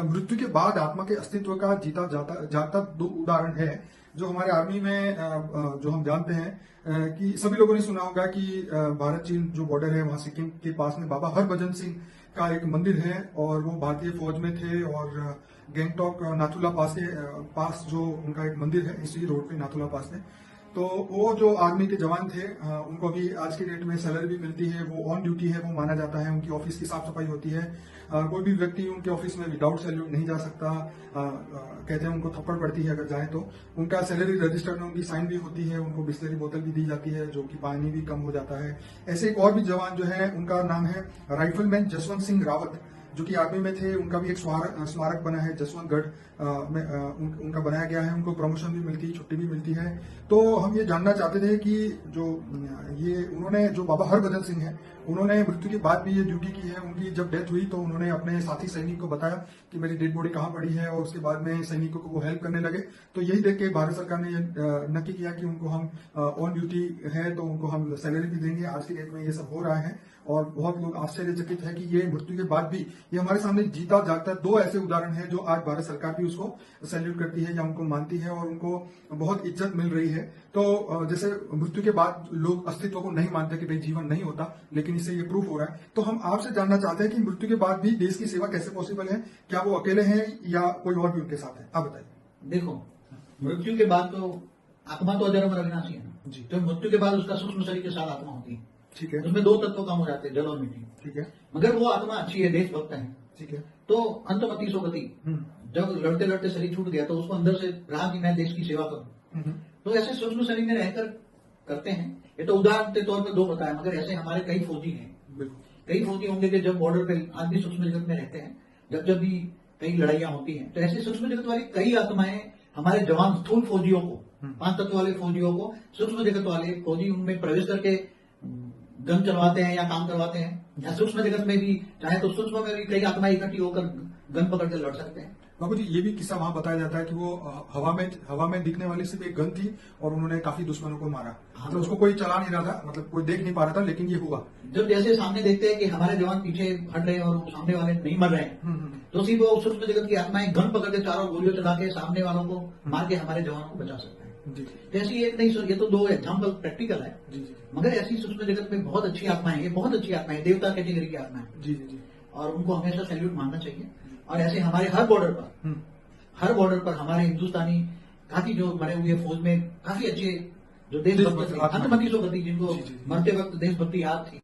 मृत्यु के बाद आत्मा के अस्तित्व का जीता जाता जागता दो उदाहरण है जो हमारे आर्मी में जो हम जानते हैं कि सभी लोगों ने सुना होगा कि भारत चीन जो बॉर्डर है वहां सिक्किम के पास में बाबा हरभजन सिंह का एक मंदिर है और वो भारतीय फौज में थे और गैंगटॉक नाथुला पास के पास जो उनका एक मंदिर है इसी रोड पे नाथुला पास में। तो वो जो आर्मी के जवान थे उनको भी आज की डेट में सैलरी भी मिलती है, वो ऑन ड्यूटी है, वो माना जाता है, उनकी ऑफिस की साफ सफाई होती है। कोई भी व्यक्ति उनके ऑफिस में विदाउट सैल्यूट नहीं जा सकता। कहते हैं उनको थप्पड़ पड़ती है अगर जाए तो। उनका सैलरी रजिस्टर में उनकी साइन भी होती है, उनको बिस्लरी बोतल भी दी जाती है जो कि पानी भी कम हो जाता है। ऐसे एक और भी जवान जो है उनका नाम है राइफलमैन जसवंत सिंह रावत जो कि आर्मी में थे। उनका भी एक स्मारक बना है जसवंतगढ़ में, उनका बनाया गया है। उनको प्रमोशन भी मिलती है, छुट्टी भी मिलती है। तो हम ये जानना चाहते थे कि जो ये उन्होंने जो बाबा हरभजन सिंह है उन्होंने मृत्यु के बाद भी ये ड्यूटी की है। उनकी जब डेथ हुई तो उन्होंने अपने साथी सैनिक को बताया कि मेरी डेड बॉडी कहाँ पड़ी है और उसके बाद में सैनिकों को वो हेल्प करने लगे। तो यही देख के भारत सरकार ने नक्की किया कि उनको हम ऑन ड्यूटी है तो उनको हम सैलरी भी देंगे। आज की डेट में ये सब हो रहा है और बहुत लोग आश्चर्यचकित है कि ये मृत्यु के बाद भी ये हमारे सामने जीता जागता दो ऐसे उदाहरण हैं जो आज भारत सरकार भी उसको सैल्यूट करती है या उनको मानती है और उनको बहुत इज्जत मिल रही है। तो जैसे मृत्यु के बाद लोग अस्तित्व को नहीं मानते कि भाई जीवन नहीं होता, लेकिन इससे ये प्रूफ हो रहा है। तो हम आपसे जानना चाहते हैं कि मृत्यु के बाद भी देश की सेवा कैसे पॉसिबल है? क्या वो अकेले हैं या कोई और भी उनके साथ है? आप बताइए। देखो, मृत्यु के बाद तो आत्मा तो अजर अमर अविनाशी है ना जी। तो मृत्यु के बाद उसका सूक्ष्म शरीर के साथ आत्मा होती है। ठीक है। उसमें दो तत्व कम हो जाते हैं, जल और मिट्टी। ठीक है। मगर वो आत्मा अच्छी है, देशभक्त है। ठीक है। तो अंतमति सो गति, जब लड़ते लड़ते शरीर छूट गया तो उसको अंदर से रहा कि मैं देश की सेवा करूं। तो ऐसे सूक्ष्म शरीर में रहकर करते हैं। ये तो उदाहरण के तौर पर दो बताया, मगर ऐसे हमारे कई फौजी हैं। कई फौजी होंगे कि जब बॉर्डर पे आज भी सूक्ष्म जगत में रहते हैं, जब भी कई लड़ाइयां होती हैं तो ऐसे सूक्ष्म जगत वाली कई आत्माएं हमारे जवान स्थूल फौजियों को, 5 तत्व वाले फौजियों को सूक्ष्म जगत वाले फौजी उनमें प्रवेश करके गन चलवाते हैं या काम करवाते हैं। या सूक्ष्म जगत में भी चाहे तो सूक्ष्म में भी कई आत्माएं इकट्ठी होकर गन पकड़ कर लड़ सकते हैं। बाबू जी, ये भी किस्सा वहां बताया जाता है कि वो हवा में दिखने वाली सिर्फ एक गन थी और उन्होंने काफी दुश्मनों को मारा। हाँ। तो उसको कोई चला नहीं रहा था, मतलब कोई देख नहीं पा रहा था, लेकिन ये हुआ। जब जैसे सामने देखते हैं कि हमारे जवान पीछे हट रहे हैं और सामने वाले नहीं मर रहे हैं, तो सिर्फ वो सूक्ष्म जगत की आत्माएं गन पकड़ के चारों गोलियों चला के सामने वालों को मार के हमारे जवानों को बचा सकते हैं। ऐसी एक नहीं, ये तो दो एग्जाम्पल प्रैक्टिकल है। जी जी। मगर ऐसी सूक्ष्म जगत में बहुत अच्छी आत्माएं, ये बहुत अच्छी आत्माएं, देवता कैटेगरी की आत्माएं। जी जी जी। और उनको हमेशा सैल्यूट मानना चाहिए। और ऐसे हमारे हर बॉर्डर पर हमारे हिंदुस्तानी काफी जो मरे हुए फौज में काफी अच्छे जो देशभक्ति, अंतमति सो गति, जिनको मरते वक्त देशभक्ति याद थी।